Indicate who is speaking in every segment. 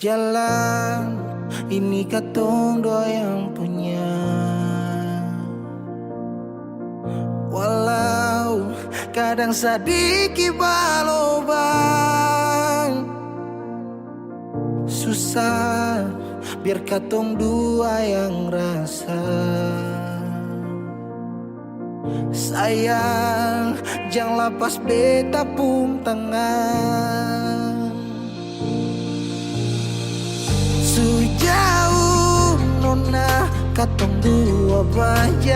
Speaker 1: Jalan ini katong dua yang punya, walau kadang sedikit balobang. Susah biar katong dua yang rasa. Sayang jangan lepas beta pun tangan. Sejauh nona katong dua berjalan,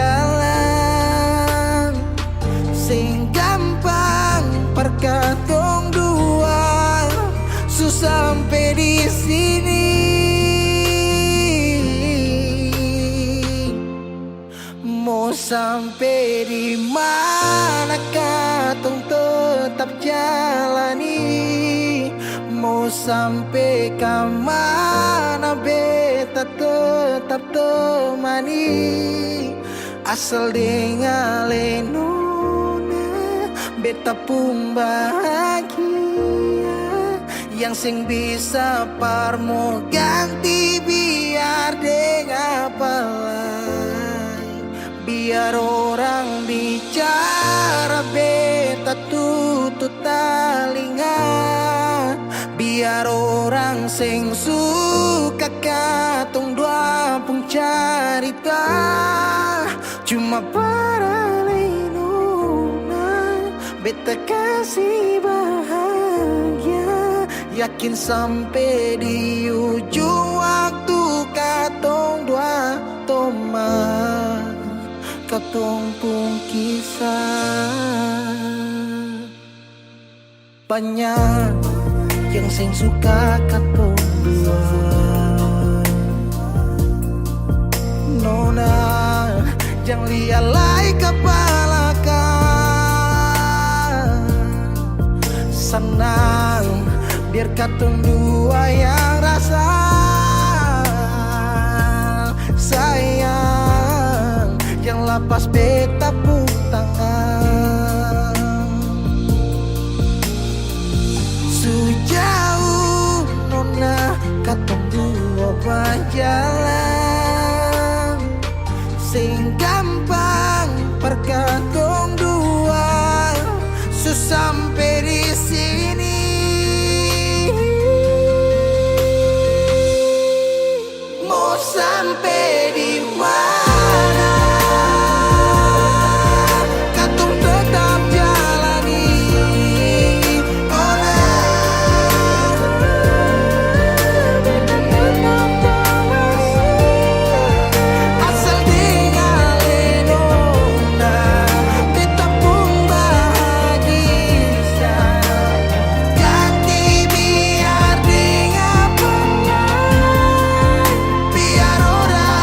Speaker 1: sing gampang perkatong dua susah sampai di sini. Mau sampai di mana katong tetap jalani, mau sampai ke mana beta tetap temani. Asal dengan nona beta pun bahagia, yang sing bisa parmo ganti biar dengan apa lain. Biar orang bicara beta tutup telinga, biar orang sing suka katong dua pun cerita. Cuma para nona beta kasih bahagia, yakin sampai di ujung waktu katong dua teman, katong pun kisah. Banyak yang sing suka katong dua, nona jangan lialai kepala kan. Senang biar katong dua yang rasa. Sayang yang lepas beta pun tangan. Sejauh nona katong dua berjalan, sing gampang perkatong dua susah sampai di sini. Mau sampai di mana katong tetap jalani. Oh nah, asal dengan nona beta pun bahagia, ganti biar dengan apa, biar orang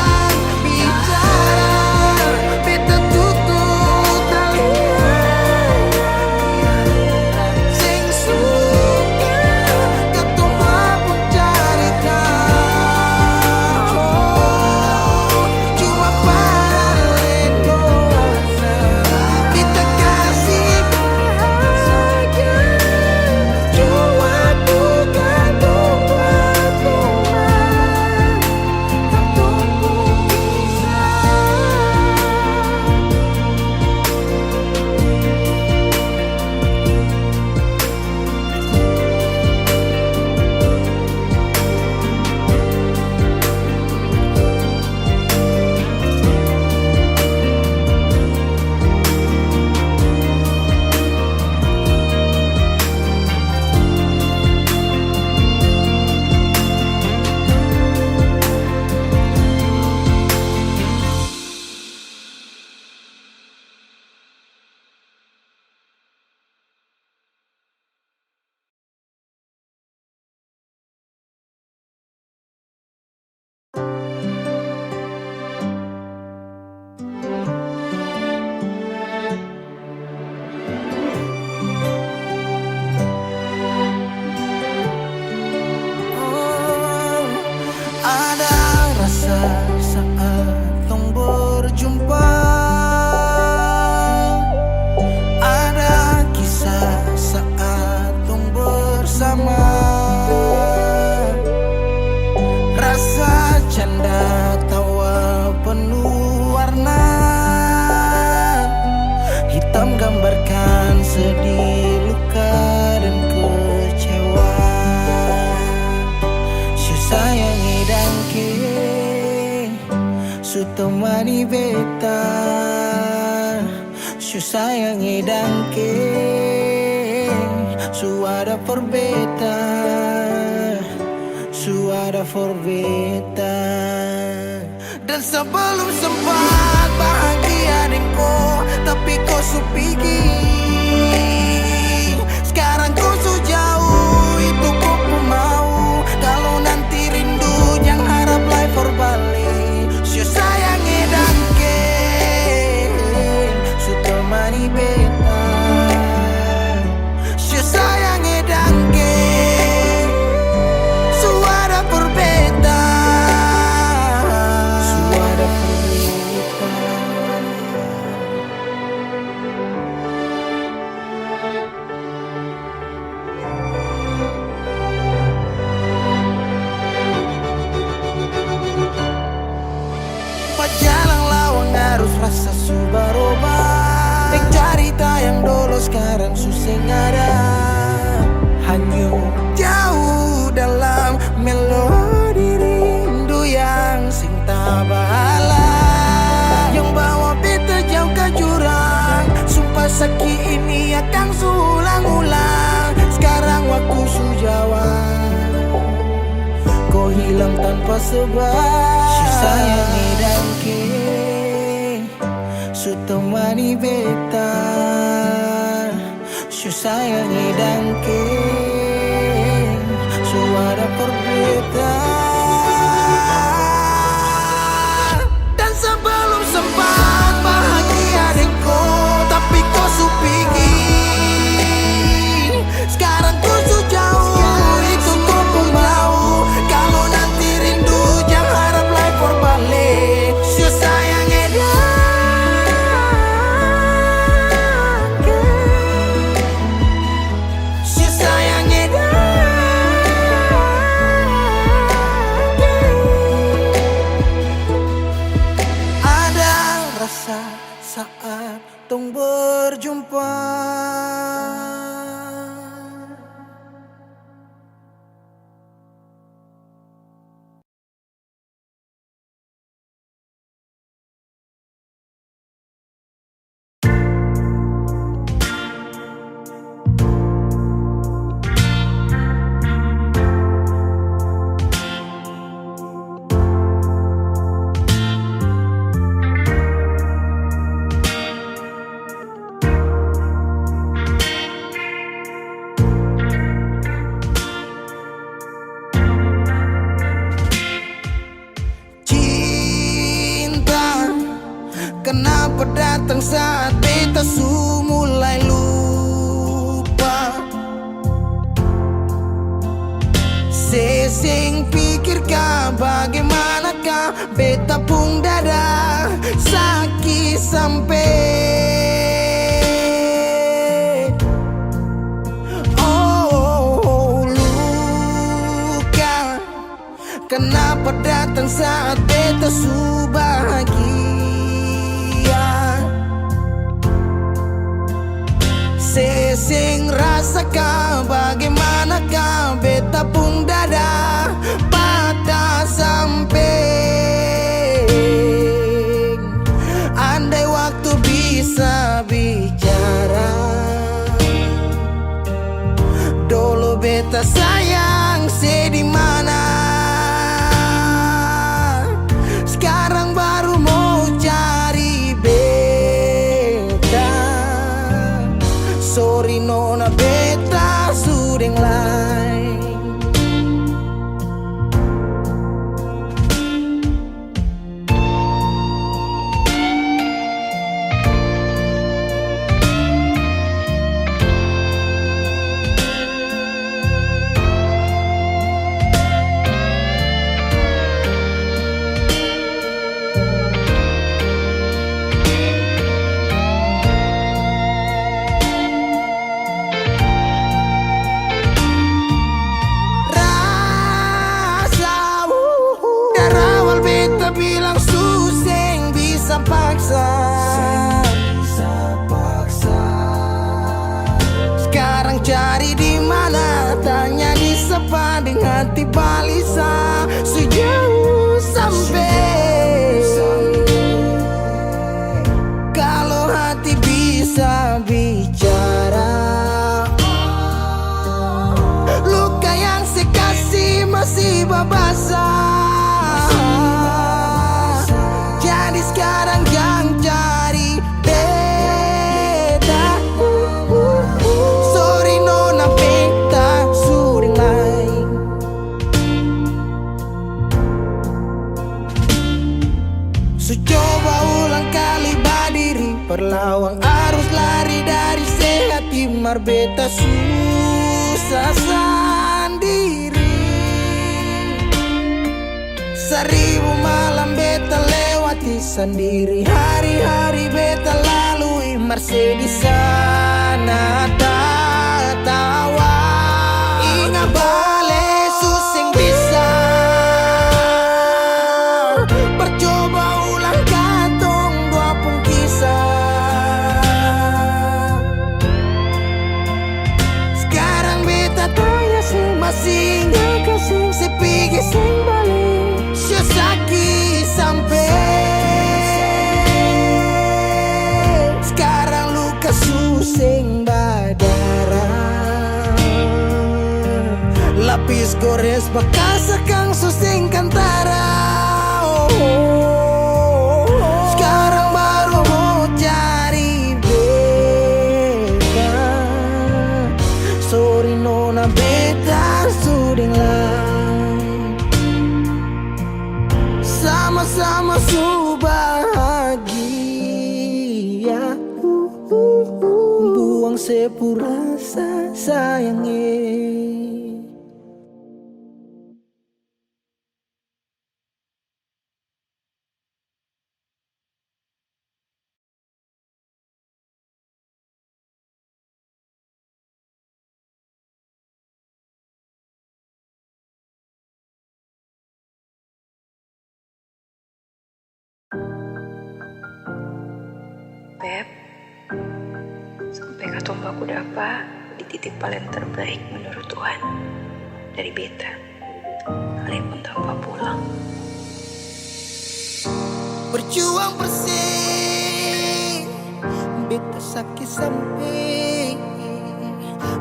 Speaker 1: sayangi dangke suara forbeta dan sebelum sempat bahagia denganku tapi kau supigi sekarang kau so jauh itu kau pun mau kalau nanti rindu jangan harap life for balik so sayangi dangke su temani beta so sayangi dangke suara berbeda suara berbeda Pajalang lawang harus rasa subaroba Dek cerita yang dulu sekarang susah ada hanyut jauh dalam melodi rindu yang sing tak bahala yang bawa beta jauh ke jurang sumpah sakit ini akan ulang-ulang sekarang waktu sujawab kau hilang tanpa sebab si sayangi dangke su temani beta si sayangi dangke suara berbeda dan sebelum sempat bahagia denganku tapi kau supigi sekarang kau su jauh itu kau pun mau kalau nanti rindu jangan harap life for balik si sayangi dangke si sayangi rasa saat tong berjumpa kenapa datang saat beta su mulai lupa sesing pikirkan bagaimanakah beta pun dada sakit sampai oh luka kenapa datang saat beta su bahagia sesing rasakan bagaimanakah beta pun dada patah sampai andai waktu bisa bicara dulu beta sayang sedih mana sekarang baru mau cari beta sorry nona beta sudeng lain bilang suseng bisa paksa sekarang cari di mana tanya di sepa dengan hati balisa sejauh sampai kalau hati bisa masih babasa. Jadi sekarang yang cari beda. Sorry nona beta sudah lain. So coba ulang kali berdiri, perlawan arus lari dari sehat timar beta susah sendiri. Seribu malam beta lewati sendiri, hari-hari beta lalui Mercedes sana tawa. Ingat bale susing bisa, percoba ulang katong dua pun kisah. Sekarang beta tanya sing masih nggak kasih sepigi sing balik. Sesaki sampai sekarang luka susing badara. Lapis gores bekas kang susing kantara. Sekarang baru mau cari beta. Sorry nona beta sudah lah. Sama-sama su bahagia. Buang sepurasa sayangnya.
Speaker 2: Beb, sampai katong baku dapa di titik paling terbaik menurut Tuhan dari beta. Kalian pun tanpa pulang.
Speaker 1: Berjuang bersih, beta sakit sampai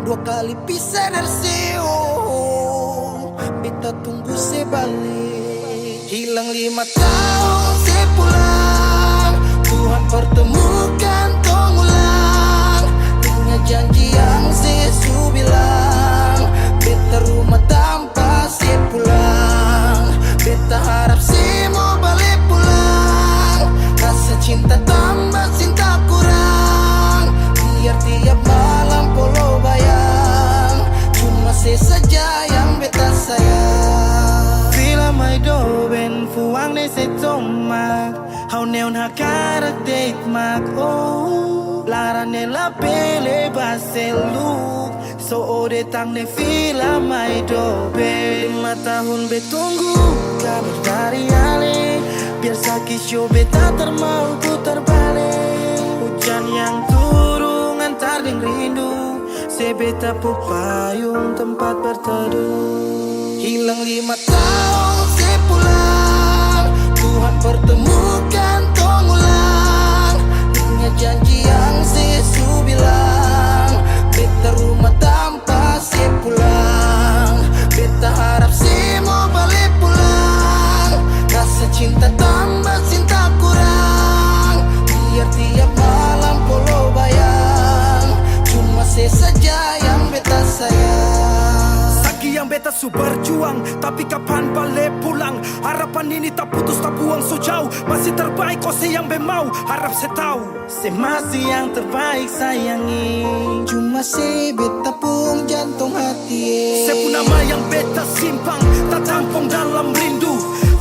Speaker 1: dua kali pisah dari Seoul. Beta tunggu sebalik, hilang 5 tahun sepulang. Tuhan pertemukan tong ulang, ingat janji yang Yesus bilang. Beta rumah tanpa sepulang, beta harap semua balik pulang. Rasa cinta tambah cinta kurang, biar tiap malam polo bayang. Cuma saja yang beta sayang. Fila mai do ben fuang ne se tomak. Hau neon hakarak date mak oh. Lara ne la pele baseluk. So ode tang ne fila mai dobe. 5 tahun betunggu kabar dari Ale, biar sakit show beta termau putar balik. Hujan yang turun antar deng rindu, sebeta pupayung tempat berteduh. Hilang 5 tahun sepulang, Tuhan pertemukan tong ulang. Ingat janji yang Yesus bilang. Beta rumah tanpa sepulang, beta harap semua balik pulang. Rasa cinta tambah cinta kurang, biar tiap malam polo bayang. Cuma saja yang beta sayang.
Speaker 3: Saki yang beta su berjuang, tapi kapan balik pulang? Harapan ini tak putus tak buang so jauh. Masih terbaik kau se yang bemau, harap se tahu.
Speaker 1: Se masih yang terbaik sayangi, cuma se beta pun jantung hati.
Speaker 3: Se pun nama yang beta simpang, tak tampung dalam rindu.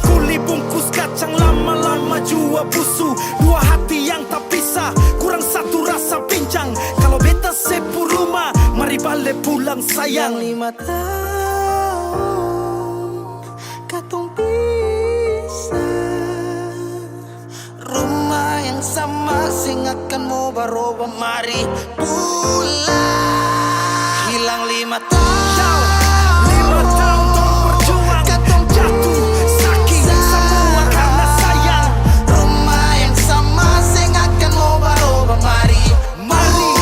Speaker 3: Kuli bungkus kacang lama-lama jua busu. Dua hati yang tak pisah, kurang satu rasa pincang. Kalau beta sepu rumah, mari balik pulang sayang.
Speaker 1: 5 tahun katong pisah, rumah yang sama sing akan mau baroba, mari pulang. Hilang 5 tahun,
Speaker 3: 5 tahun tong berjuang,
Speaker 1: katong
Speaker 3: jatuh saking semua karena sayang.
Speaker 1: rumah yang sama sing akan mau baroba, mari
Speaker 3: Mari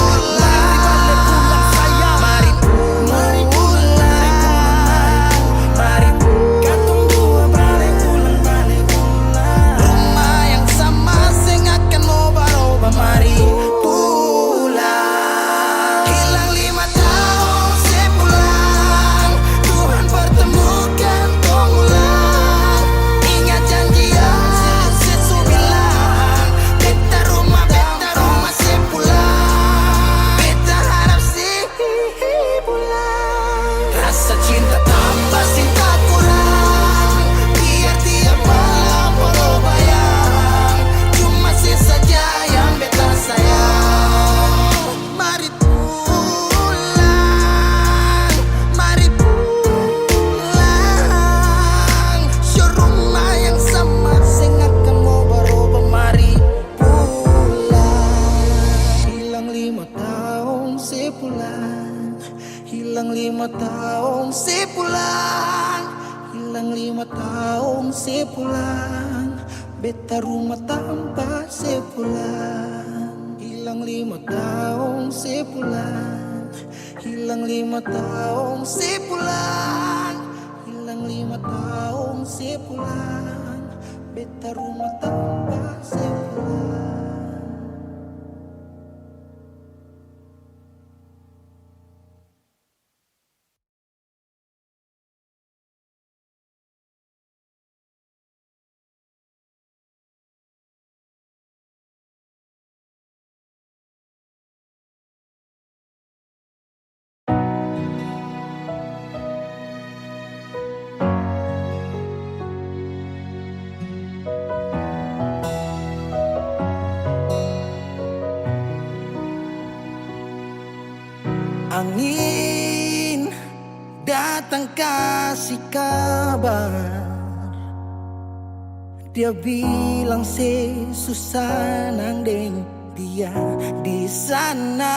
Speaker 3: balik pulang sayang.
Speaker 1: mari pulang, mari pulang. rasa cinta tambah cinta kurang. Biar tiap malam baru bayang, cuma sih saja yang beta sayang. Mari pulang, mari pulang. Show rumah yang sama, sing akan mau berubah. Mari pulang. Hilang 5 tahun sepulang, hilang 5 tahun sepulang, hilang 5 tahun sepulang. Beta rumah tanpa sepulang. Hilang 5 tahun sepulang, hilang 5 tahun sepulang, hilang 5 tahun sepulang. Beta rumah tanpa sepulang. Angin datang kasih kabar, dia bilang susah nang deng dia di sana.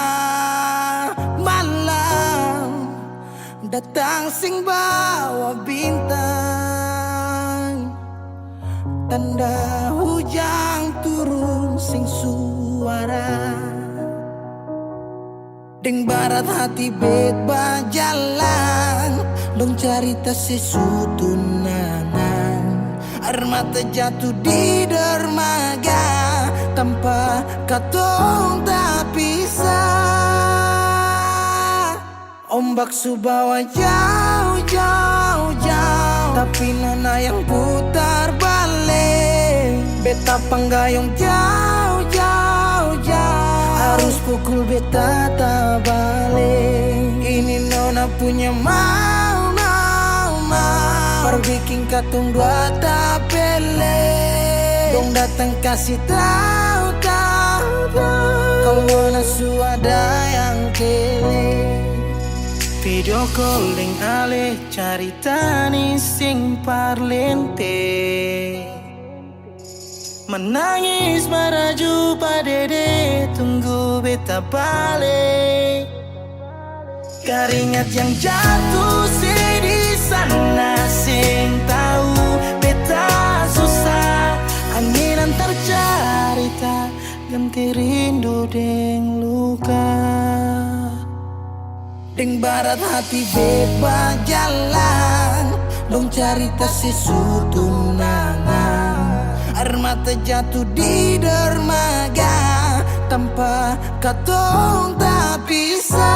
Speaker 1: Malam datang sing bawa bintang, tanda hujan turun sing suara. Deng barat hati bet bajalan, dong cerita sesutunangan. Air mata jatuh di dermaga, tanpa katong tak pisah. Ombak subawa jauh, jauh, jauh, tapi nona yang putar balik. Beta panggayung jauh, jauh, jauh, harus pukul beta tak balik. Ini nona punya mau, mau, mau, perbikin katong dua tak pele. Dong datang kasih tahu, tahu, tahu, kalau nona suada yang kele. Video calling ale carita ni sing parlente, menangis meraju padede tunggu beta balik. Keringat yang jatuh di sana sing tahu beta susah. Angin antar carita ganti rindu deng luka. Deng barat hati bebas jalan, dong cerita sesutunangan. Air mata jatuh di dermaga, tanpa katong tak pisah.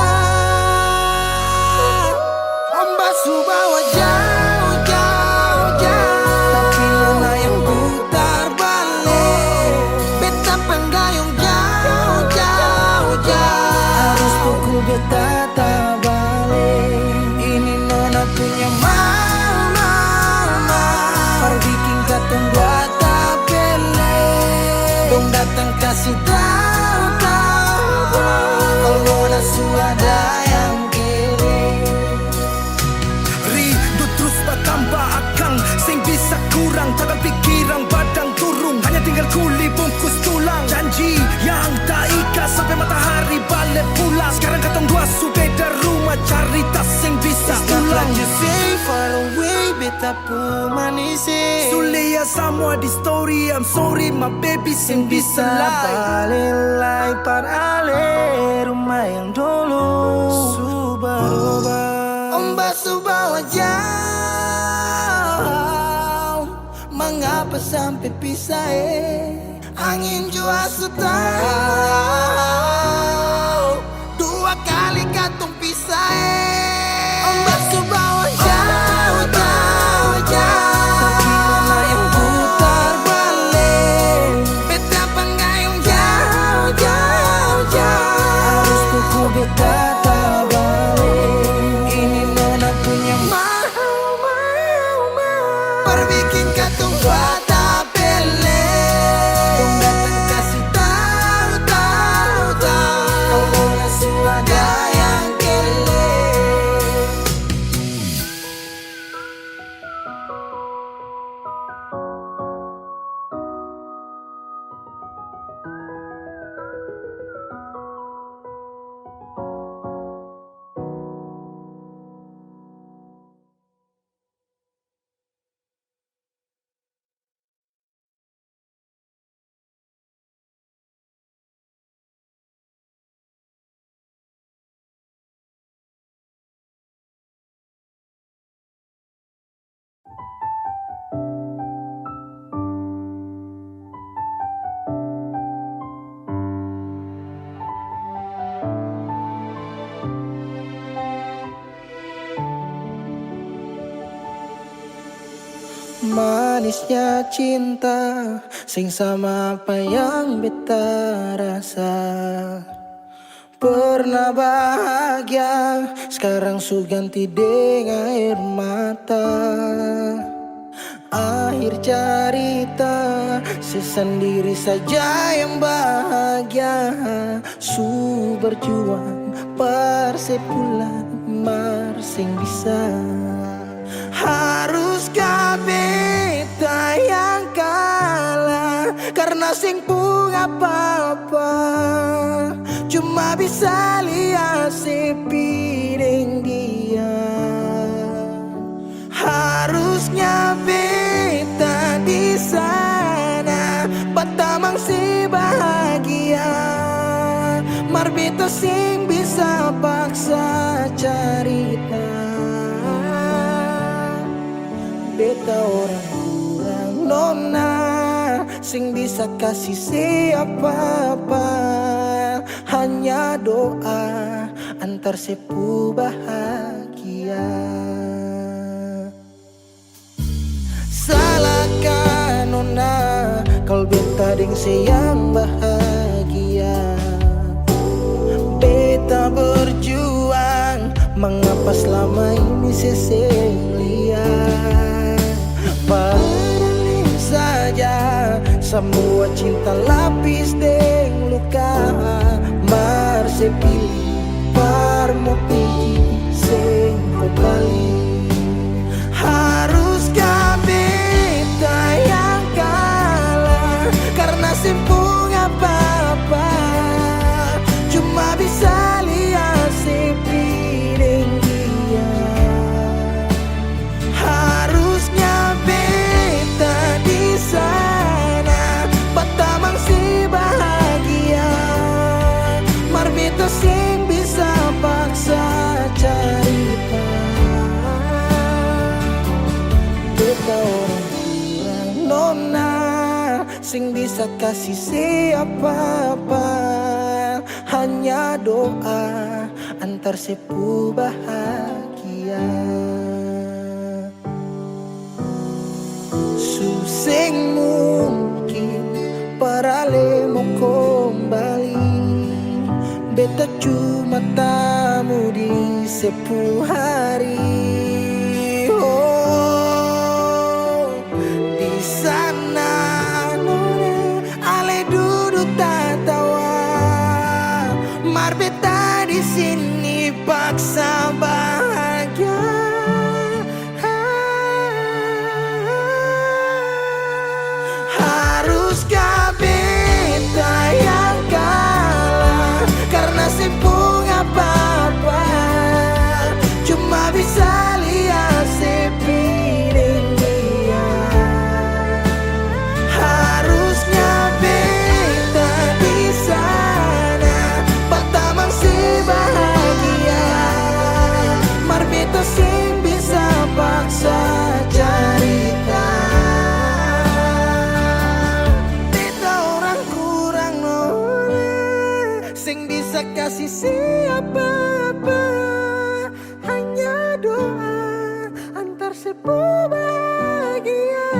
Speaker 1: Ombak subawa jauh, jauh, jauh, tapi nona yang putar balik. Beta penggayung jauh, jauh, jauh, harus pukul beta tak balik. Ini nona punya mau, mau, mau, perbikin katong dua tak pele. Dong datang kasih tahu, tahu, kalau nona suada yang kere.
Speaker 3: Rindu terus bertambah akang, sing bisa kurang, takkan pikiran badang turung. Hanya tinggal kuli bungkus tulang, janji yang tak ikhlas sampai matahari balik pulang. Sekarang katong dua su beda rumah, cari tas sing bisa ulang.
Speaker 1: You say far away, beta pun manis.
Speaker 3: Sulia semua di story, I'm sorry my baby sing bisa
Speaker 1: Balilai par ale rumah yang dulu Subaroba. Ombak subawa jauh, mengapa sampai pisah? Angin jua tahu, dua kali katong pisah. Ombak subawa jauh, jauh, jauh, tapi nona yang putar balik. Beta penggayung jauh, jauh, jauh, harus pukul beta tak balik. Ini nona punya Tong bata pele Tong datang kasih tahu Kalau nasu ada yang kele Manisnya cinta sing sama apa yang beta rasa. Pernah bahagia sekarang su ganti dengan air mata. Akhir cerita sesendiri saja yang bahagia. Su berjuang persepulan marsing bisa. Haruskah beta yang kalah karena sing pun apa-apa. Cuma bisa lihat sepi dengan dia. Harusnya beta di sana batamang si bahagia. Mar beta sing bisa paksa cerita. Beta orang kurang nona sing bisa kasih siapa-apa. Hanya doa antar sepu bahagia. Salahkan nona kalau beta deng sayang bahagia. Beta berjuang mengapa selama ini seseng lihat. Padahal saja semua cinta lapis deng luka. Mar sepilih parmo pigi sing kembali. Haruskah beta yang kalah karena simpung apa-apa. Cuma bisa lihat sepi deng dia. Harusnya beta di sana batamang si bahagia. Mar beta sing bisa paksa cerita. Beta orang kurang nona sing bisa kasih siapa-apa. Hanya doa antar sepu bahagia. Suseng mungkin parale mau kembali. Beta cuma tamu di sepu hari. Oh, di sana nona ale duduk tatawa. Mar beta di sini paksa bahagia. Haruskah beta yang kalah karena simpung apa-apa. Cuma bisa lihat sepi dengan dia. Harusnya beta di sana batamang si bahagia. Mar beta sing bisa paksa cerita. Beta orang kurang nona sing bisa kasih siapa-apa. Hanya doa antar sepu bahagia.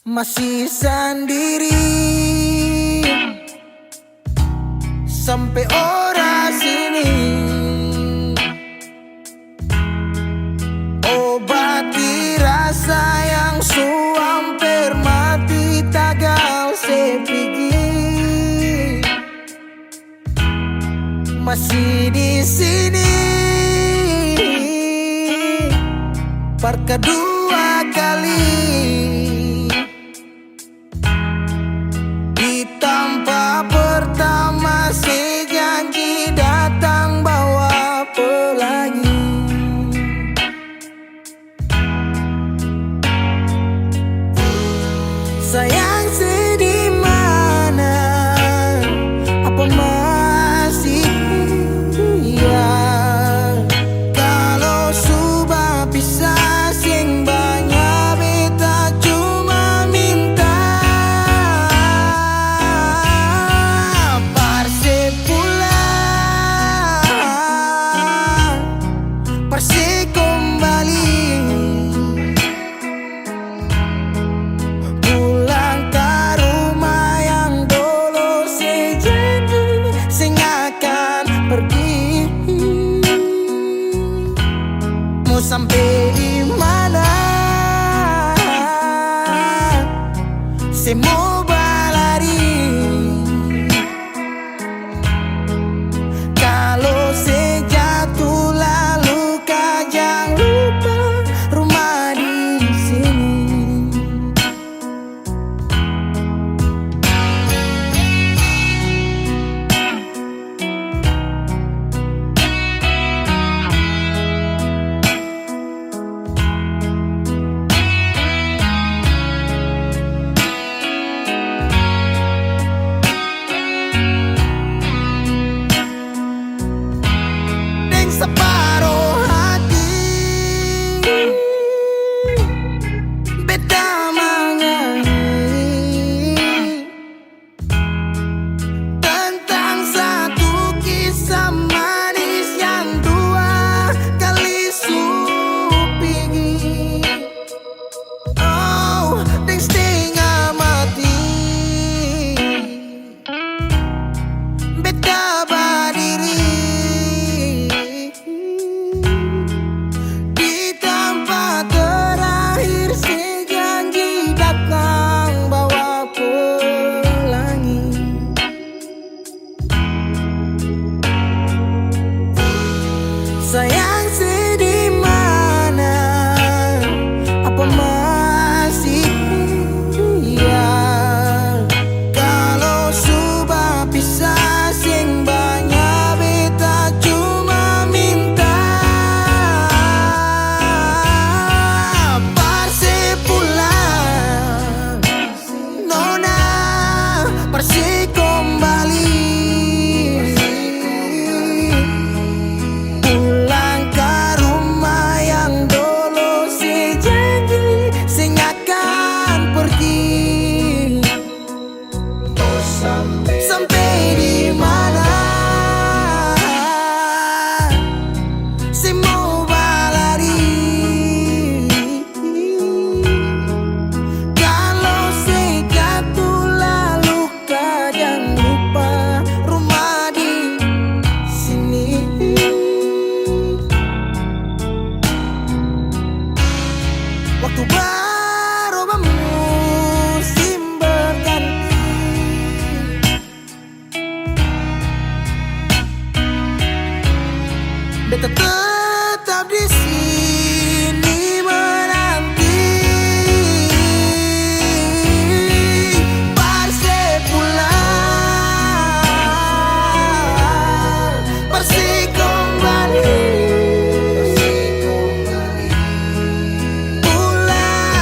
Speaker 1: masih sendiri sampai ora sini. Obati rasa yang hampir mati tagal sepigi, masih di sini per kedua kali. Di tempat pertama si janji datang bawa pelangi. Sayang sedih mana, apa masih iya? Kalau sudah bisa sing banyak beta cuma minta parse pulang, parse kembali. Mau sampai di mana? Saya mau berlari. Kalau saya jatuh lalu kau jangan lupa rumah di sini. Separuh hati beta menyanyi tentang satu kisah manis yang dua kali supigi. Oh, deng setengah mati beta berdiri sayang sedih mana, apa masih iya? Kalau sudah bisa sing banyak beta cuma minta parse pulang, nona parse kembali. Sampai di mana saya mau berlari? Kalau saya jatuh lalu kau jangan lupa rumah di sini. Waktu berubah musim berganti, beta tetap di sini menanti parse pulang, parse kembali, pulang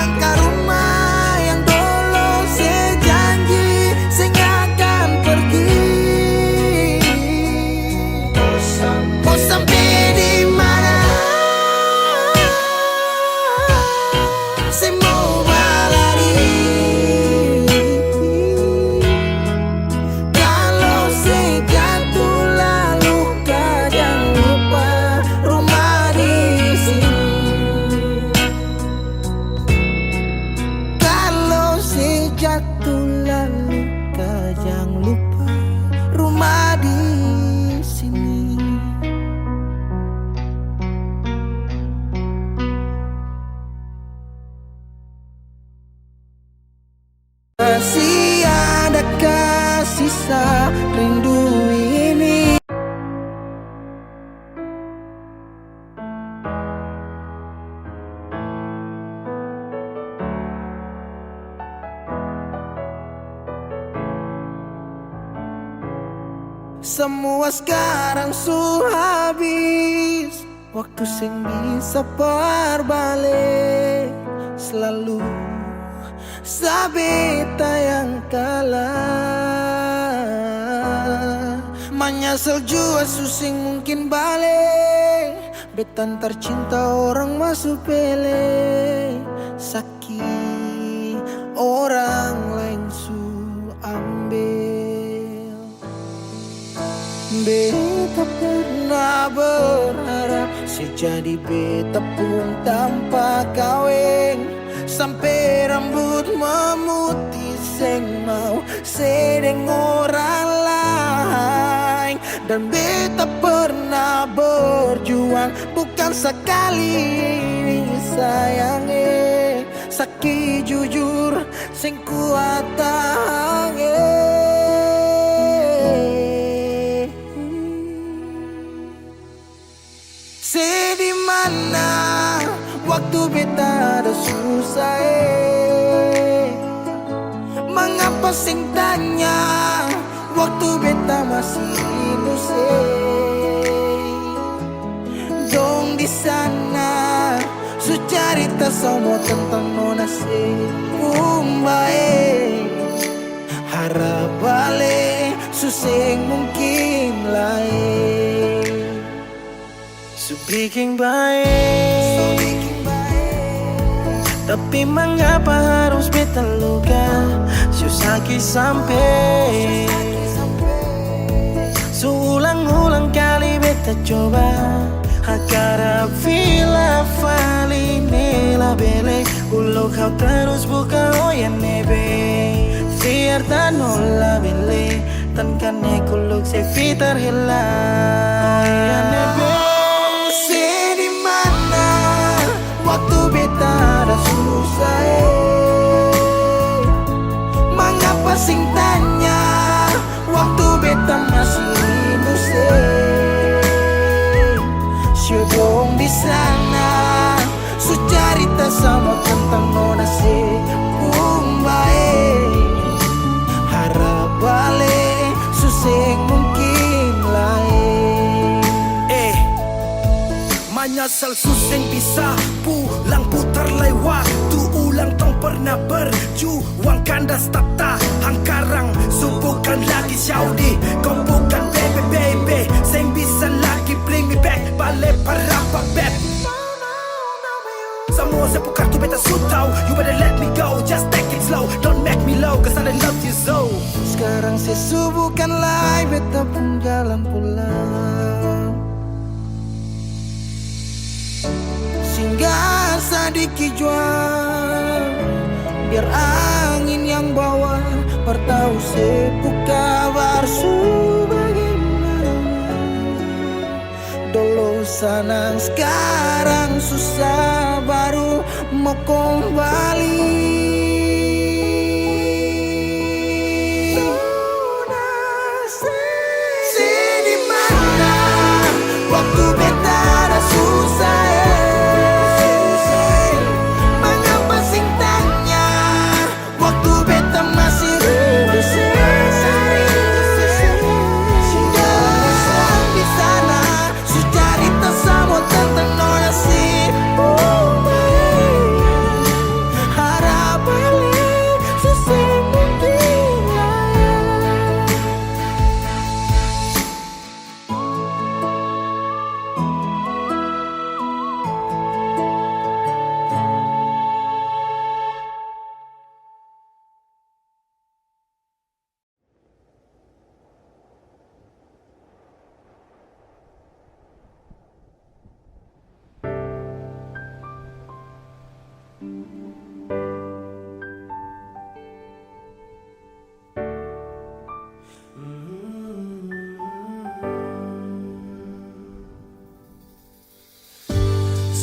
Speaker 1: Semua sekarang su habis, waktu sing bisa berbalik. Selalu sabeta yang kalah. Menyesal jua susing mungkin balik. Betan tercinta orang masuk pele. Sakit orang lain su ambil. Beta pernah berharap sejadi beta pun tanpa kawin. Sampai rambut memutih seng mau sedeng orang lain. Dan beta pernah berjuang bukan sekali sayangi. Sakit jujur sing kuat tahangi. Sedih mana waktu beta ada susah. Mengapa sing tanya waktu beta masih dong di sana su cerita semua tentang nona se umbae. Harap balik su sing mungkin lain. Su bikin baik, tapi mengapa harus beta luka? Su sakit sampai ulang-ulang kali beta coba. Hakara vila fali nela bele. Ulo kau terus buka oyan nebe. Fiar tanola bele. Tan kane kuluk se fitar hila oyan nebe. Sedih mana waktu beta ada susah. Mengapa sing tanya waktu beta masih Syedong di sana su cerita sama tentang nona si umbae. Harap balik su sing mungkin lain.
Speaker 3: Menyesal suseng bisa pulang putar lewat. Tu ulang tong pernah berjuang kandas tata hangkarang. Su bukan lagi Saudi, kau bukan baby. Seng bisa lagi bring me back. Balik parapa back. Semua saya bukan tu beta su tau. You better let me go, just take it slow. Don't make me low, cause I love you so.
Speaker 1: Sekarang saya su bukan lagi beta pun jalan pulang. Singgah sedikit jual, biar angin yang bawa bertahu sepuka barsu bagaimana. Dulu senang sekarang susah baru mau kembali. Sedih mana waktu beta ada susah.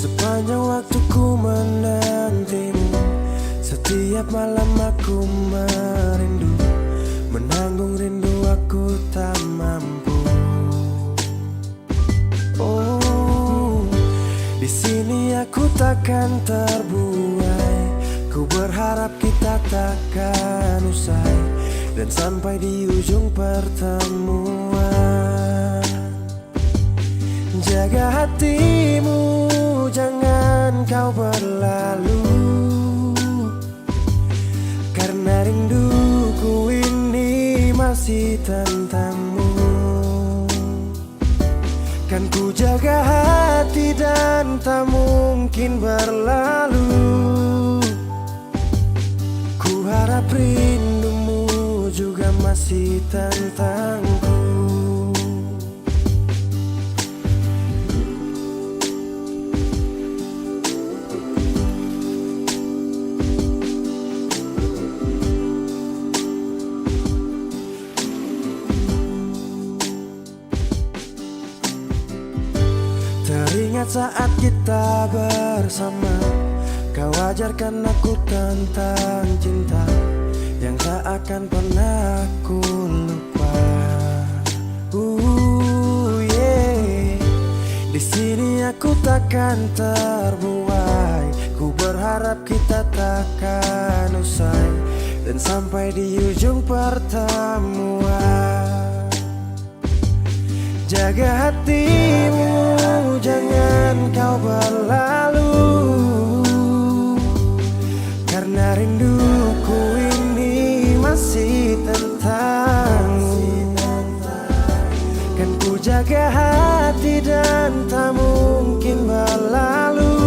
Speaker 4: Sepanjang waktu ku menantimu, setiap malam aku merindu, menanggung rindu aku tak mampu. Oh, di sini aku takkan terbuai. Ku berharap kita takkan usai dan sampai di ujung pertemuan. Jaga hatimu, jangan kau berlalu, karena rinduku ini masih tentangmu. Kan ku jaga hati dan tak mungkin berlalu. Ku harap rindumu juga masih tentangku. Teringat saat kita bersama, kau ajarkan aku tentang cinta yang tak akan pernah aku lupa. Yeah. Di sini aku takkan terbuai. Ku berharap kita takkan usai dan sampai di ujung pertemuan. Jaga hatimu, jangan kau berlalu, karena rinduku ini masih tentangmu. Kan ku jaga hati dan tak mungkin berlalu.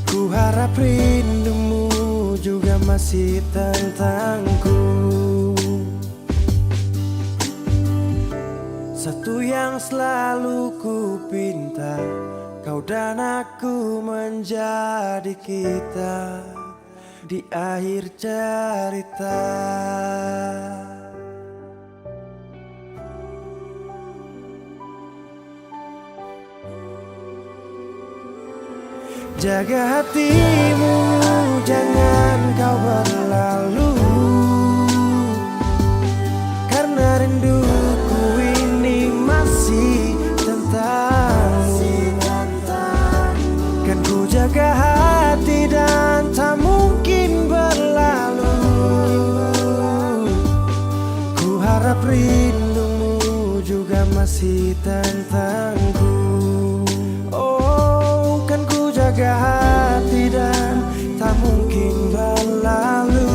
Speaker 4: Ku harap rindumu juga masih tentangku. Satu yang selalu ku pinta, kau dan aku menjadi kita di akhir cerita. Jaga hatimu, jangan kau berlalu, karena rinduku ini masih tentangmu. Kan ku jaga hati dan tak mungkin berlalu. Ku harap rindumu juga masih tentangku. Oh, kan ku jaga hati dan tak mungkin berlalu,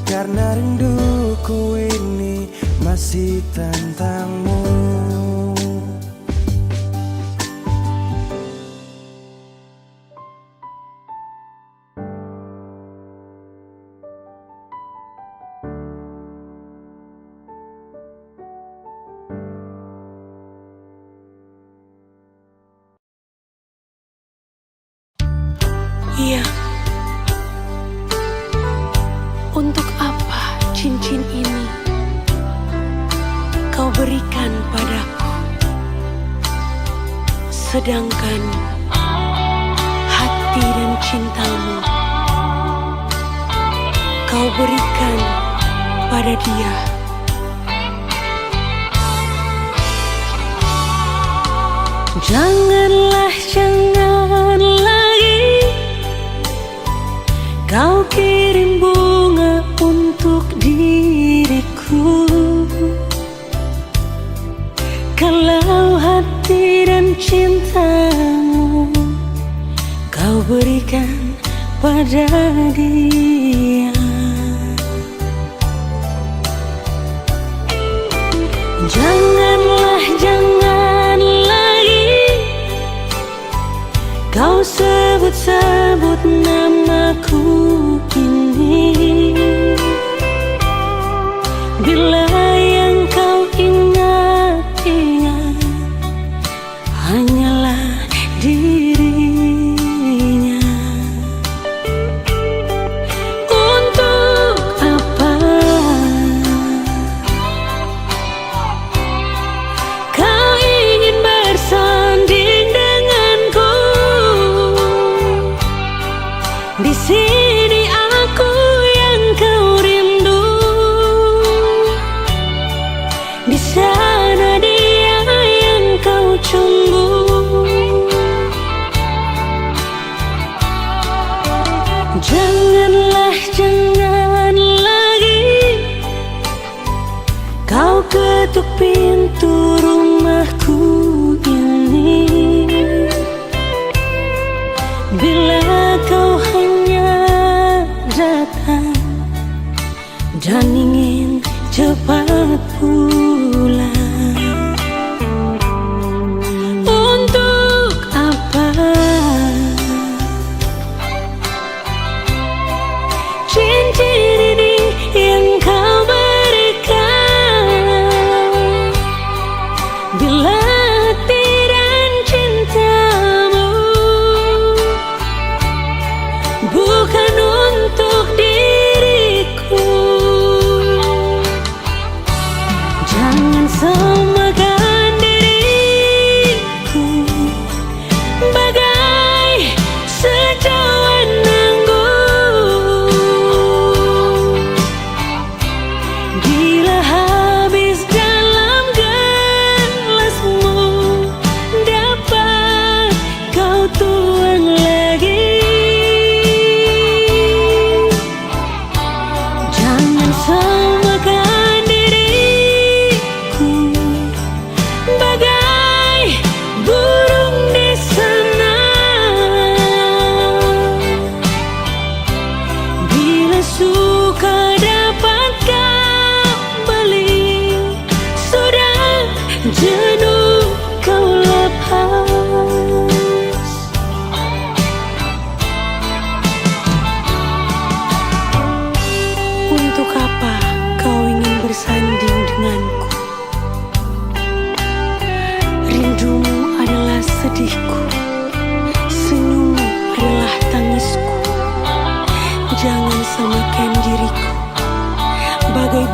Speaker 4: karena rinduku ini masih tentangmu.
Speaker 5: Iya, untuk apa cincin ini kau berikan padaku, sedangkan hati dan cintamu kau berikan pada dia. Jangan lagi kau kirim bunga untuk diriku, kalau hati dan cintamu kau berikan pada dia. Jangan lagi kau sebut-sebut namaku ini, bila yang kau ingat hanyalah dirinya. Untuk apa kau ingin bersanding denganku? Di sini aku yang kau rindu, di sana dia yang kau cunggu.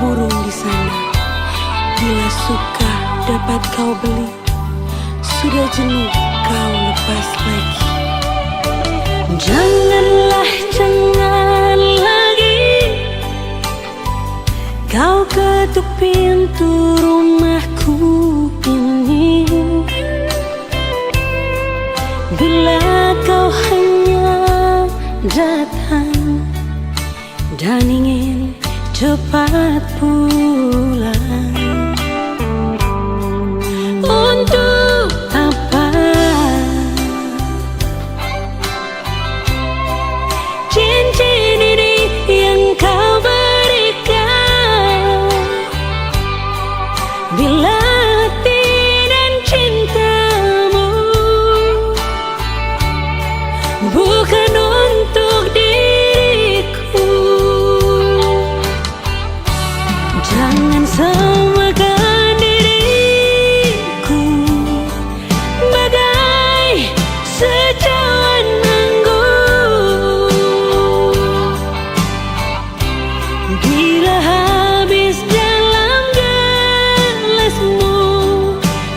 Speaker 5: burung di sana. Bila suka dapat kau beli, sudah jenuh kau lepas lagi. Janganlah, jangan lagi kau ketuk pintu rumahku ini. Bila kau hanya datang dan ingin cepat pulang, untuk apa cincin ini yang kau berikan? Bila hati dan cintamu bukan untuk diriku, jangan samakan diriku bagai secawan anggur. Bila habis dalam gelasmu,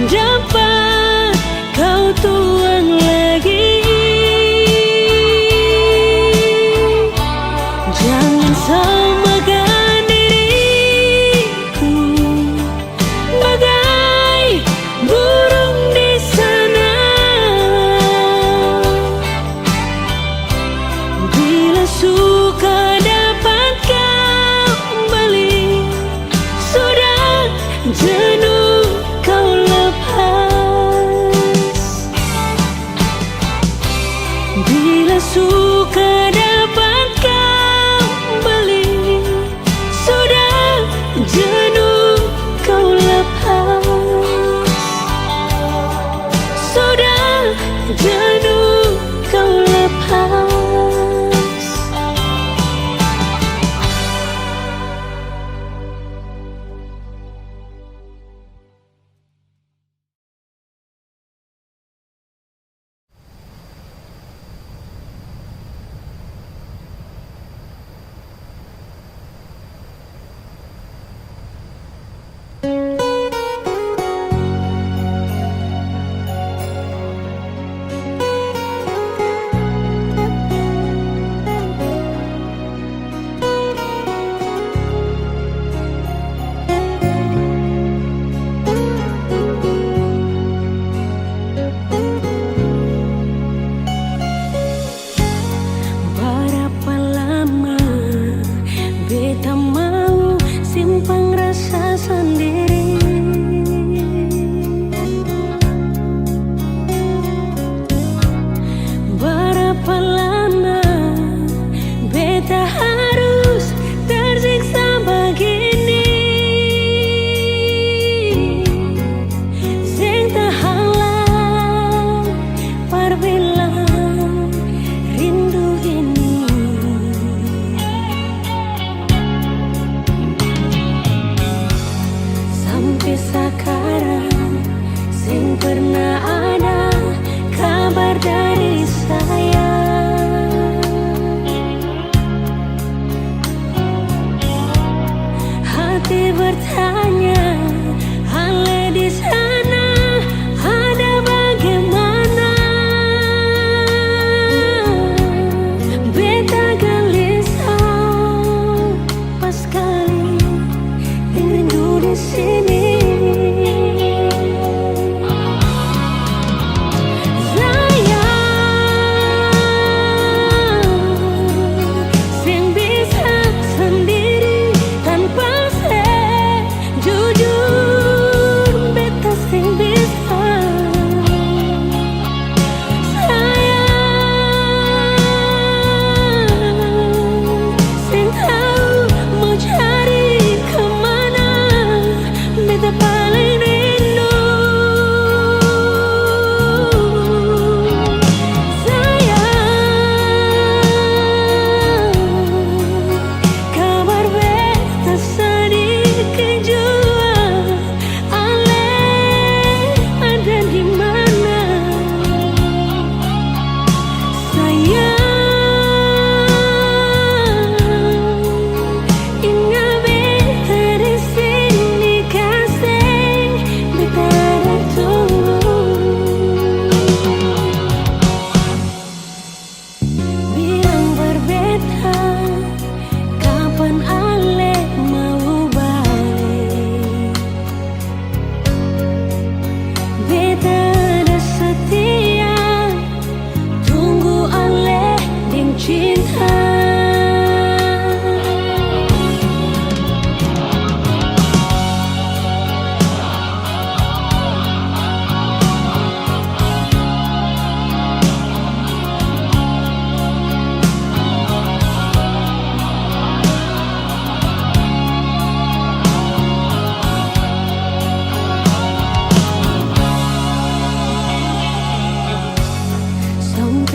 Speaker 5: dapat kau tuang lagi. Jangan samakan diriku bagai burung di sana. Bila suka dapat kau beli, sudah jenuh kau lepas. Bila suka dapat kau beli, sudah jenuh kau lepas. Sudah jenuh kau lepas.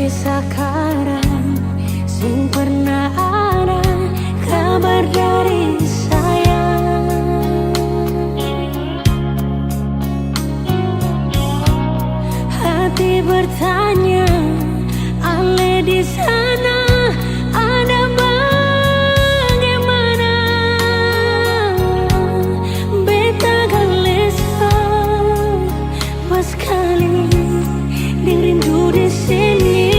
Speaker 5: Tapi sekarang sing pernah ada kabar dari saya. Hati bertanya, Ale di sana ada bagaimana? Beta galesa pas kali rindu di sini.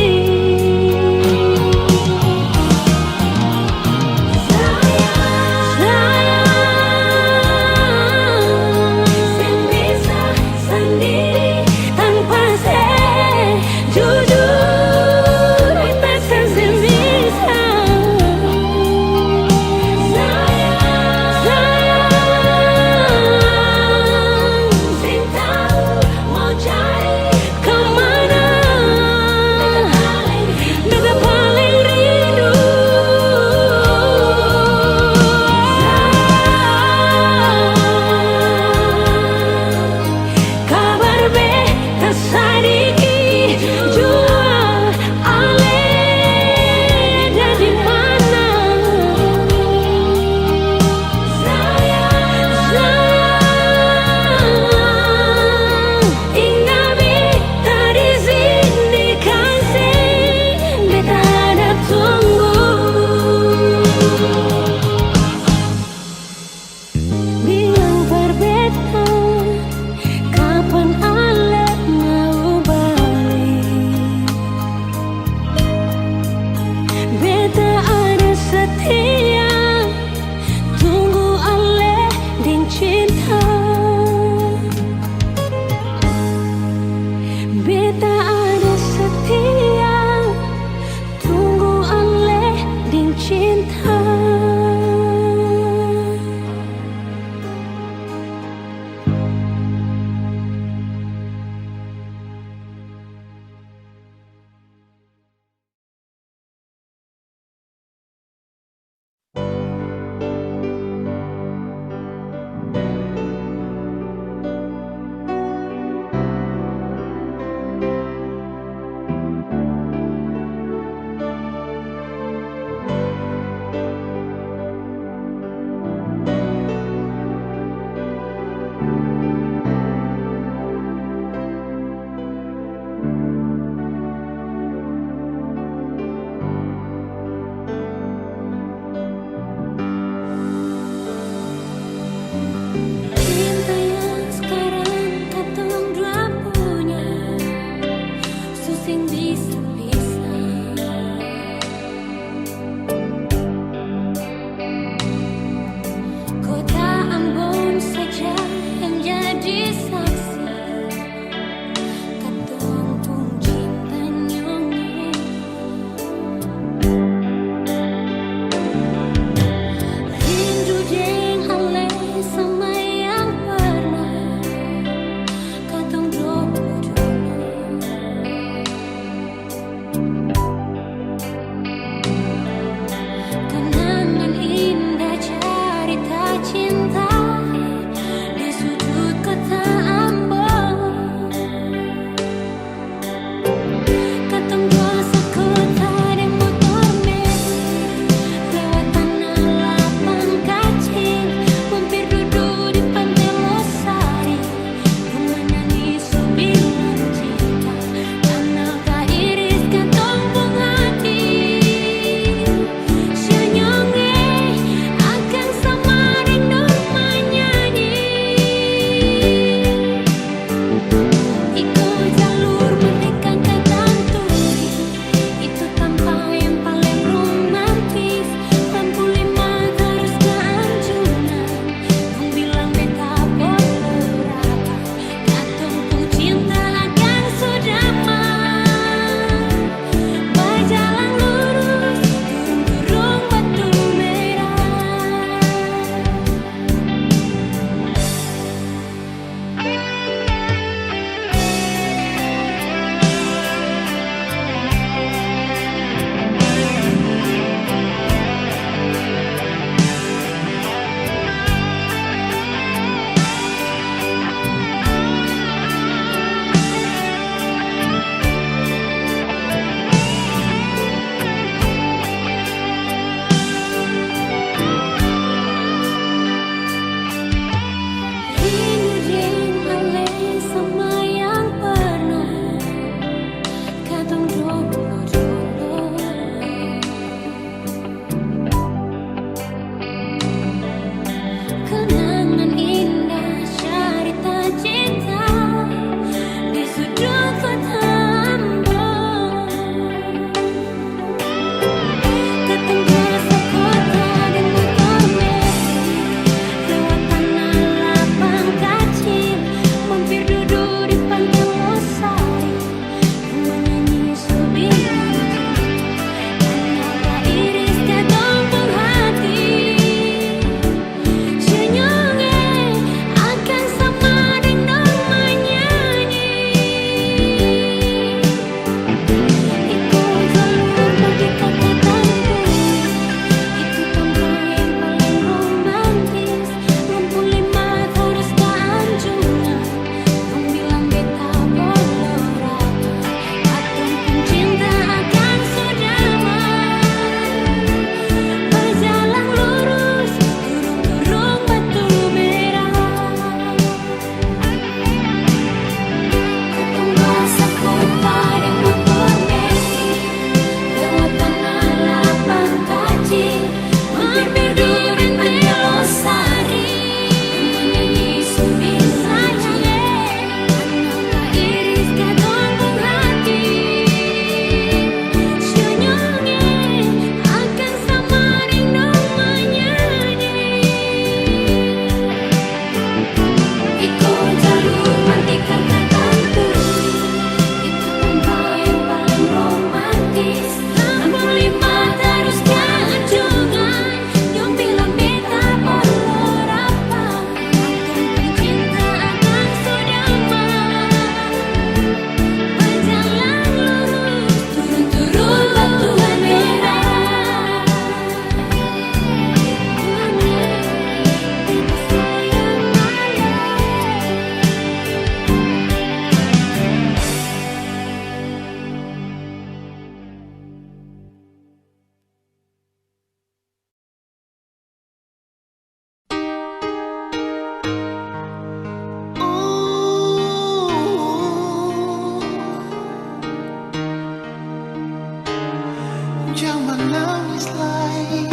Speaker 1: this life.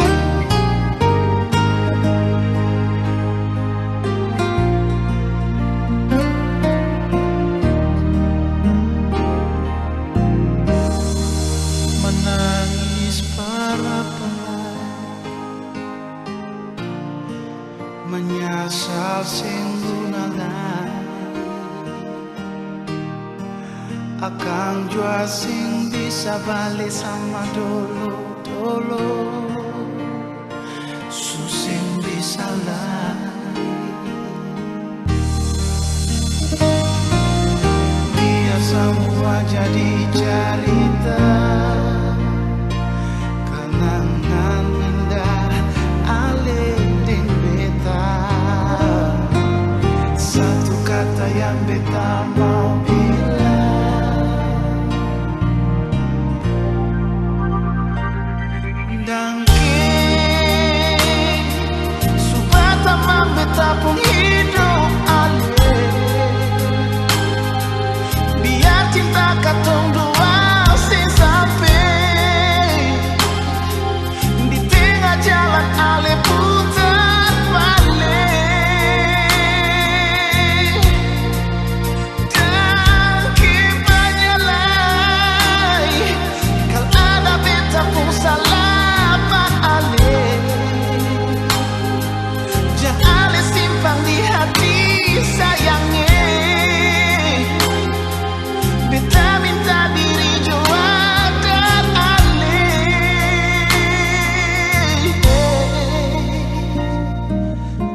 Speaker 1: Menangis para pelai, menyasal sing lunalai, akang jua sing bisa balik sama dulu susing bisa lai. Biar semua jadi cerita, kenangan indah alih beta. Satu kata yang beta mau bilang, dangking supaya tamam beta pun hidup alih. Biar cinta katong dua sing sampai di tengah jalan ale putar balik. Dangking banyalai, kal ada beta pun salah pak ale. Jangan ale simpan di hati sayangnya. Beta minta diri jua dan alih.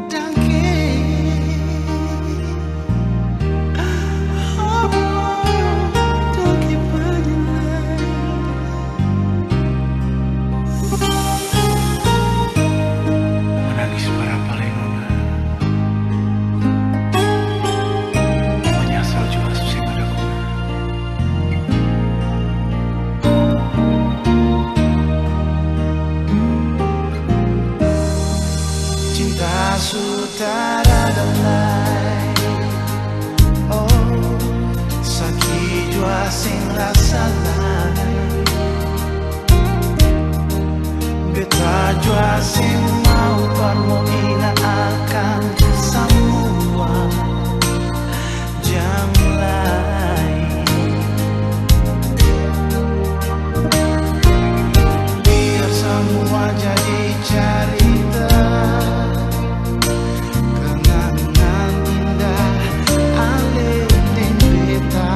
Speaker 1: Dangking, oh, dangking banyalai. Menangis para palenuna, menyasal jua susah pada guna. Cinta sutara dalai, oh sakit jua sing rasa lain. Beta jua sing mau permoina akan semua jam lain. Biar semua jadi cerita, kenangan indah alih beta.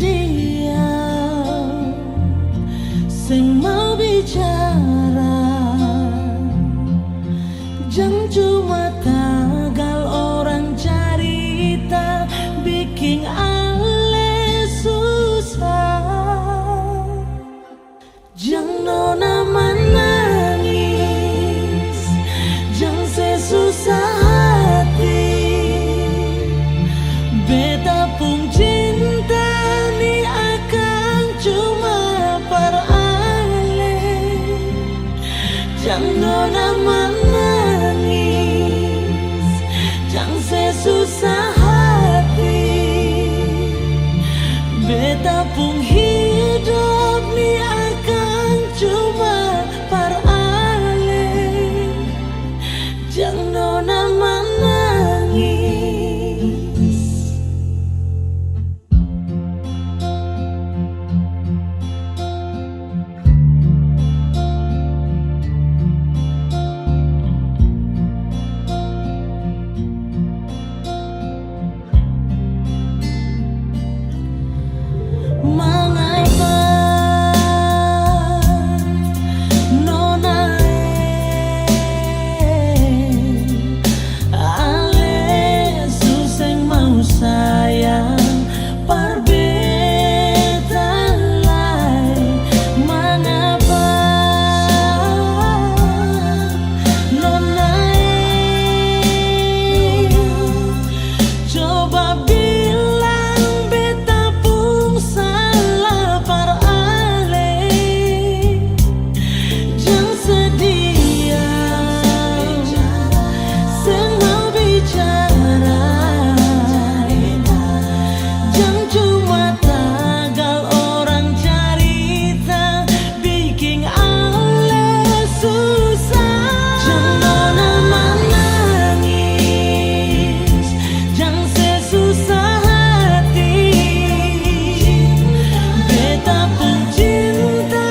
Speaker 5: diam, sing mau bicara, jangan cuma tagal orang cerita bikin ale susah. Jangan nona menangis, jangan sesusah hati. Beta pun cinta ni akan cuma perale. Jangan nona menangis, jangan sesusah hati. Beta pun hidup ni akan cuma perale. Jangan nona menangis. Mengapa nona ale susah mau sayang perbedaan lain. Mengapa nona coba bilang beta pun salah perale. Jangan sedia, sen mau bicara, jangan cuma tagal orang cerita bikin ale susah. Jangan nona menangis, jangan sesusah hati. Beta pun cinta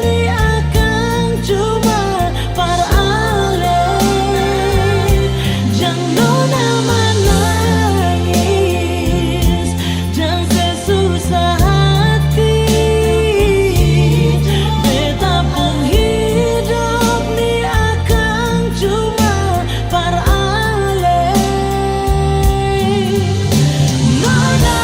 Speaker 5: ni akan cuma perale. Jangan nona menangis, jangan sesusah hati. Beta pun hidup ni akan cuma perale. Nona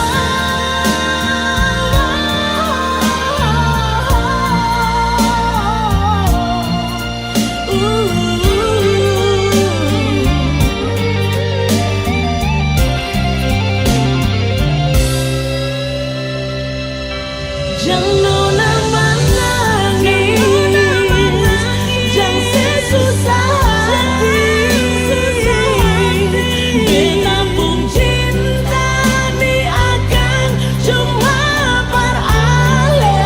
Speaker 5: jangan nona menangis, jangan sesusah hati. Beta pun cinta ni akan cuma perale.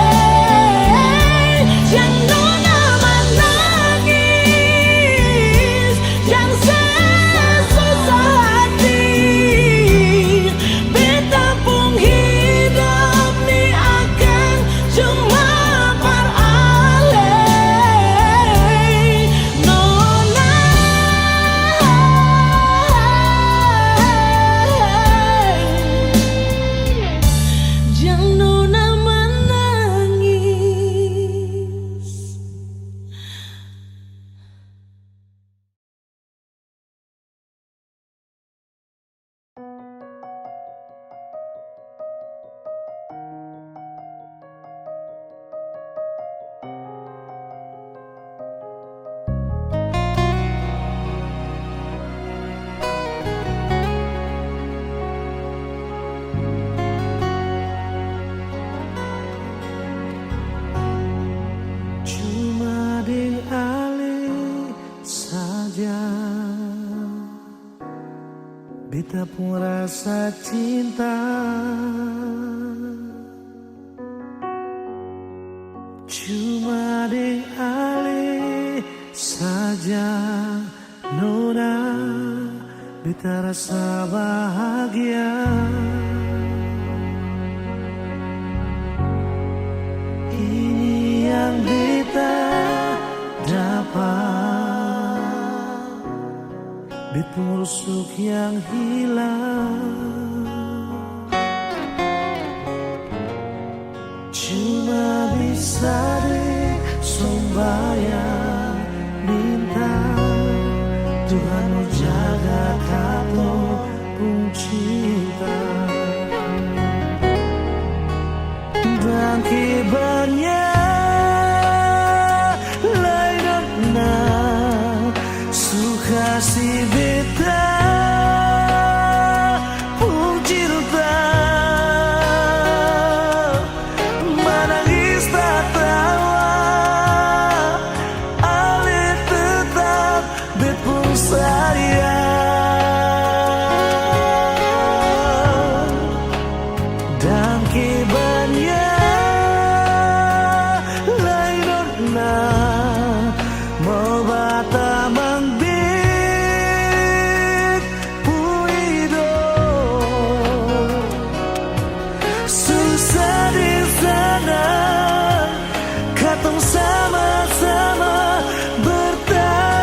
Speaker 5: Jangan nona menangis, jangan sesusah hati. Beta pun hidup ni akan cuma perale. Nona jangan nona menangis.
Speaker 4: Cuma di ale saja beta pun rasa cinta. Cuma di ale saja nona beta rasa bahagia. Ini yang beta dapat, beta rusuk yang hilang. kibarnya lain na suka si beta puncilta menangis tak tawa ale tetap bepung sayang dan kibarnya na mau bata mangbit puido susah di sana katong sama-sama bertahan.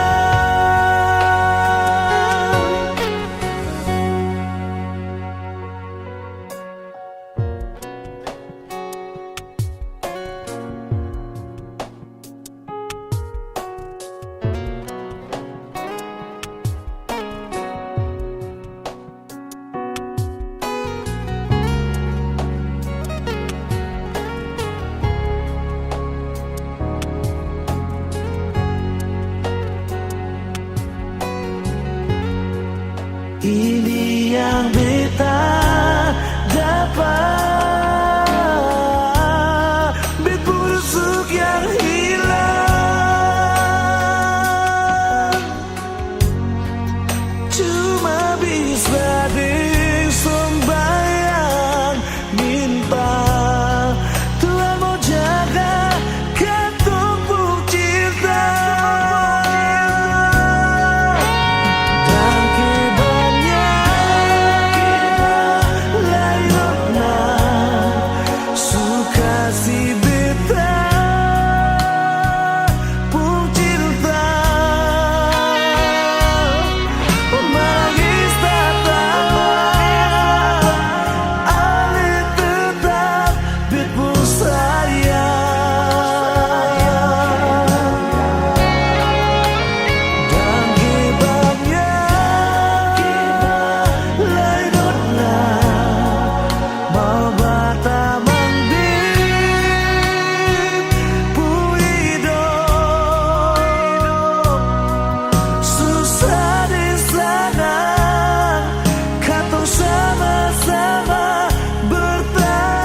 Speaker 4: Ini yang beta dapat, bet busuk yang hilang cuma bisa disembayang minta Tuhan mau jaga ketumpuk cinta dan kibarnya lainnya suka si beta pun cinta menangis tak tawa ale tetap bepung sayang dan kibarnya lainnya mau bata mangbit puido susah di sana katong sama-sama bertahan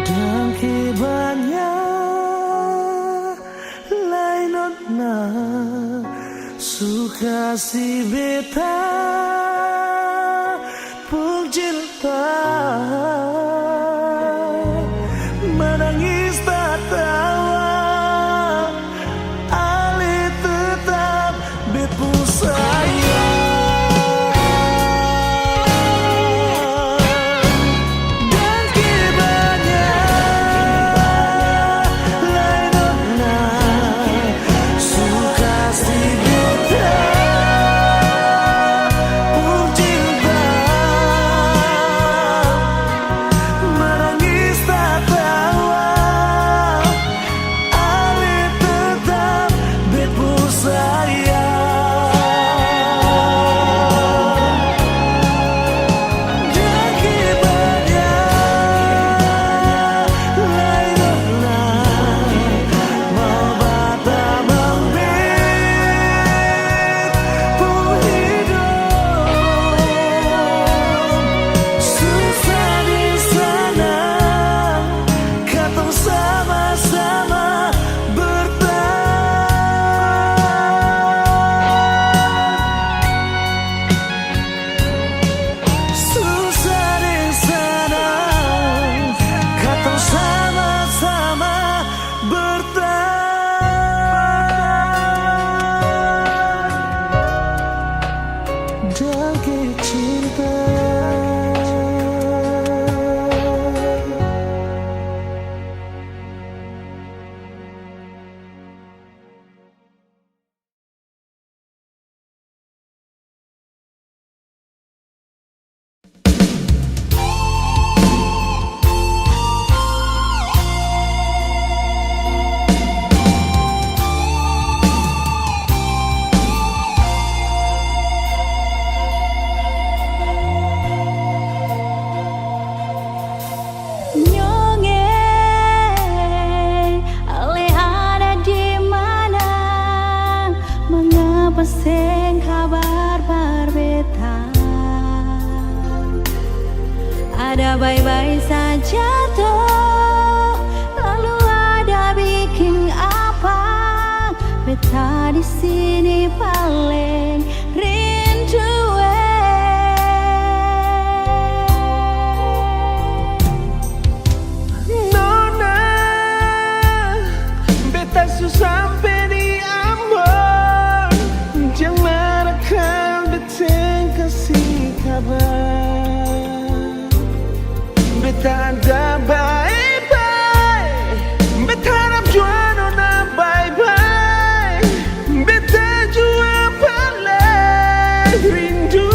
Speaker 4: dan kibarnya lainnya suka si beta pun cinta menangis tak tawa ale tetap bepung sayang dan kibarnya lainnya suka si beta pun cinta menangis tak tawa ale tetap bepung sayang dan kibarnya lainnya mau bata mangbit pun hidup susah di sana katong sama-sama bertahan susah di sana katong sama-sama bertahan dan cinta.
Speaker 6: udah bye-bye saja toh. Lalu ada bikin apa? Beta di sini paling rindu.
Speaker 4: Nona, beta sampai di Ambon. Jangan akan beta kasih kabar. Beta ada bye-bye. Beta harap jua nona bye-bye. Beta jua paling rindu.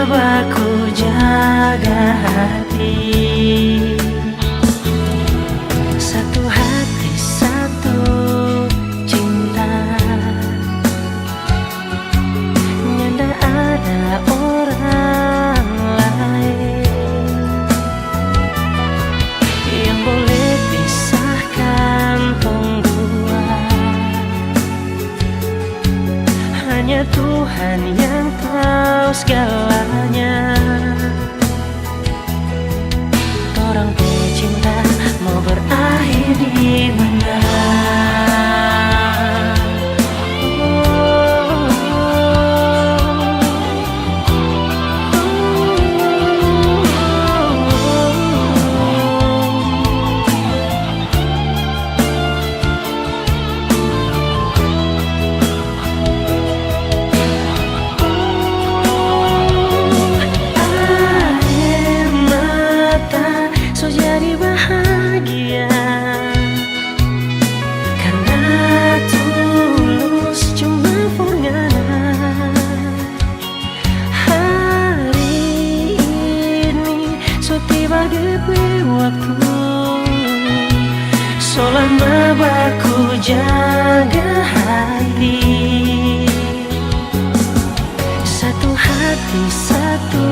Speaker 5: coba ku jaga hati. Satu hati, satu cinta. Nyanda ada orang lain yang boleh pisahkan tong dua. Hanya Tuhan yang tahu segalanya. Torang cinta mau berakhir di mana? Air mata so jadi bahagia karena tulus cuma forngana. Hari ini so tiba depe waktu so lama baku jaga hati. Satu hati, satu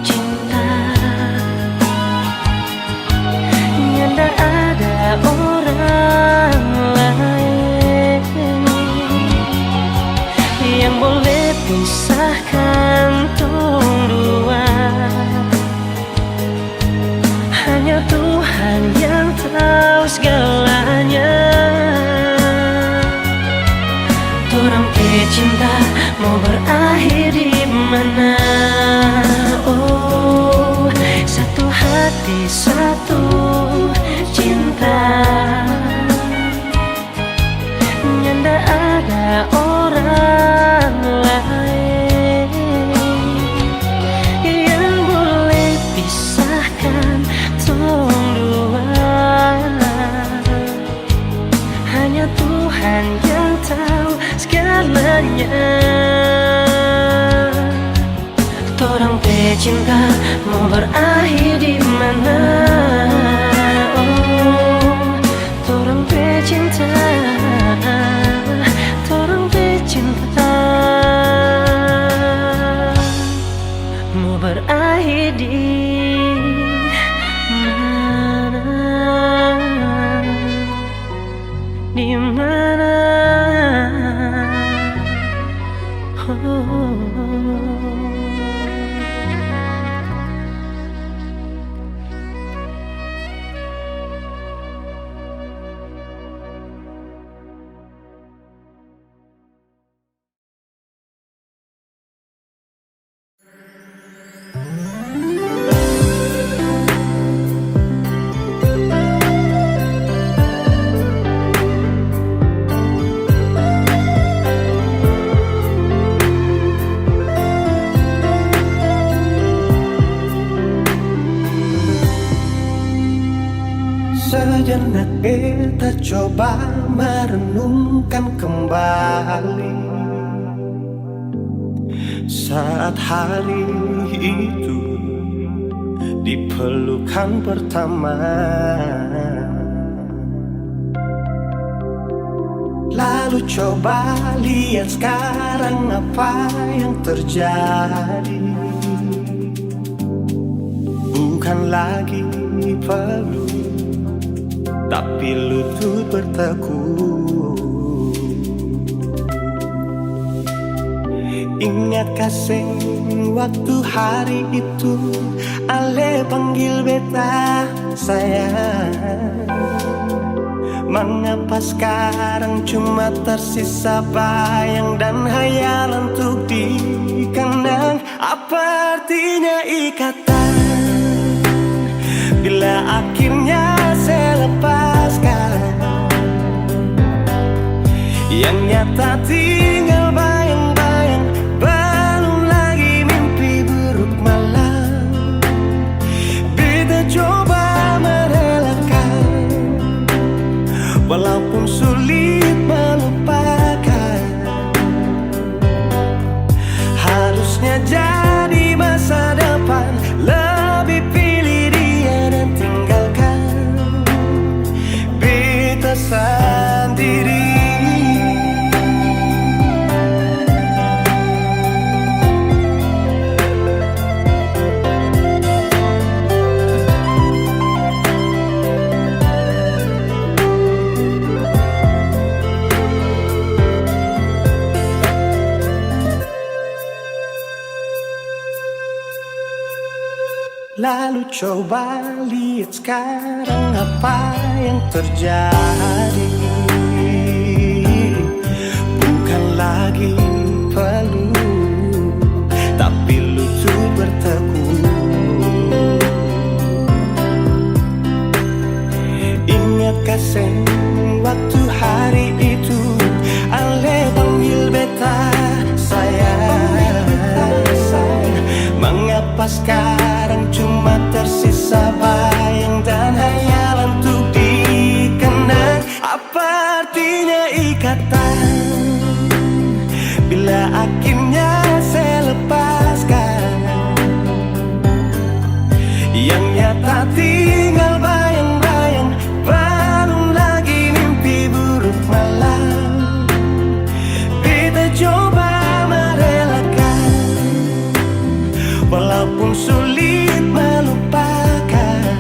Speaker 5: cinta. Nyanda ada orang lain yang boleh pisahkan tong dua. Hanya Tuhan yang tahu segalanya. Torang cinta mau berakhir di mana? Oh, satu hati, satu cinta. Nyanda ada orang lain yang boleh pisahkan tong dua. Hanya Tuhan yang tahu segalanya. Torang cinta mau berakhir di mana? Oh, torang cinta, torang cinta mau berakhir di mana? Di mana?
Speaker 4: Sejenak beta coba merenungkan kembali saat hari itu di pelukan pertama. Lalu coba lihat sekarang apa yang terjadi. Bukan lagi peluk, tapi lutut bertekuk. Ingat kasih waktu hari itu Ale panggil beta sayang. Mengapa sekarang cuma tersisa bayang dan hayalan untuk dikenang? Apa artinya ikatan bila akhirnya saya lepaskan? Yang nyata tinggal bayang-bayang, belum lagi mimpi buruk malam. Beta coba merelakan, walaupun sulit melupakan. Harusnya jadi Lalu coba lihat sekarang apa yang terjadi. Bukan lagi peluk, tapi lutut bertekuk. Ingatkah sen waktu hari itu Ale panggil beta sayang. Mengapa sekarang cuma tersisa bayang dan hayalan untuk dikenang? Apa artinya ikatan bila akhirnya saya lepaskan? Yang nyata tinggal bayang-bayang, belum lagi mimpi buruk malam. Beta coba merelakan, walaupun sulit melupakan.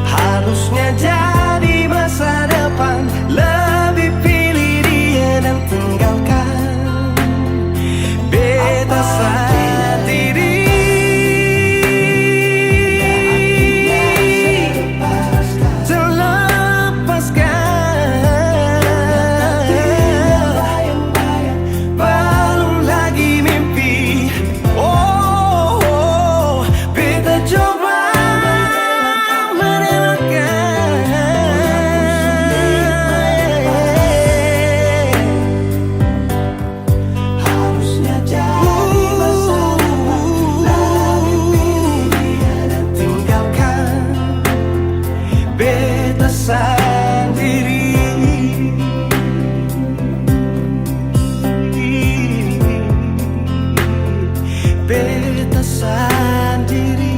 Speaker 4: Harusnya jadi masa depan, lebih pilih dia dan tinggalkan. Beta sendiri. Beta sendiri.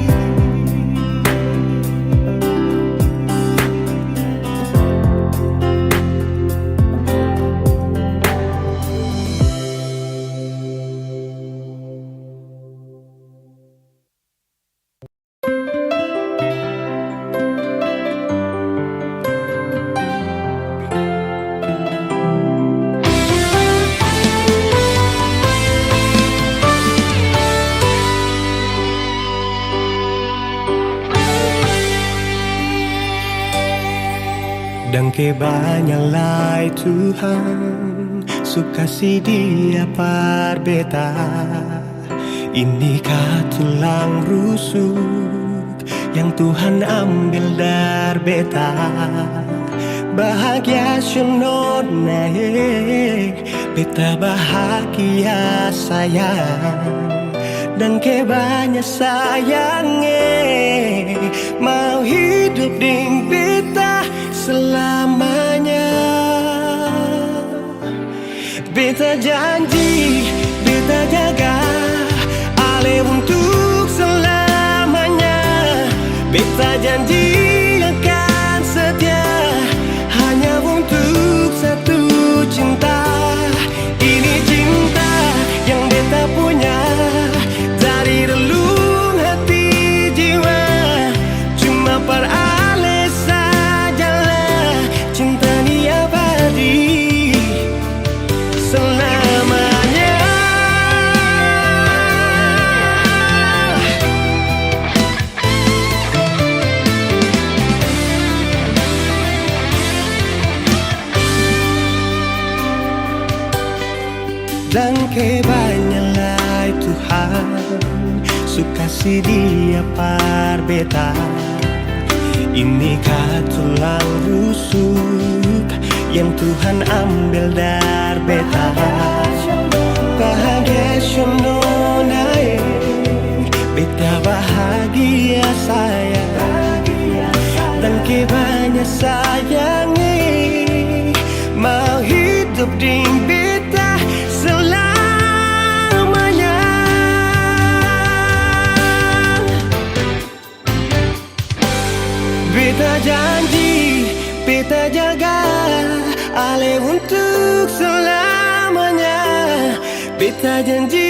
Speaker 4: Dan kebanyalah Tuhan suka si dia par beta. Inikah tulang rusuk yang Tuhan ambil dari beta? Bahagia senod naik, beta bahagia sayang. Dan kebanyak sayangnya mau hidup ding beta selamanya. Beta janji, beta jaga Ale untuk selamanya. Beta janji akan setia hanya untuk satu cinta. Ini cinta yang beta punya dari relung hati jiwa. Cuma per Ale sajalah cinta ni abadi selamanya. Dan kebanyalah Tuhan suka si dia par beta. Inikah tulang rusuk yang Tuhan ambil dari beta? Bahagia syono naik, beta bahagia sayang. Dan kebanyak sayangnya mau hidup ding beta selamanya. Beta janji, beta jaga Ale untuk selamanya. Beta janji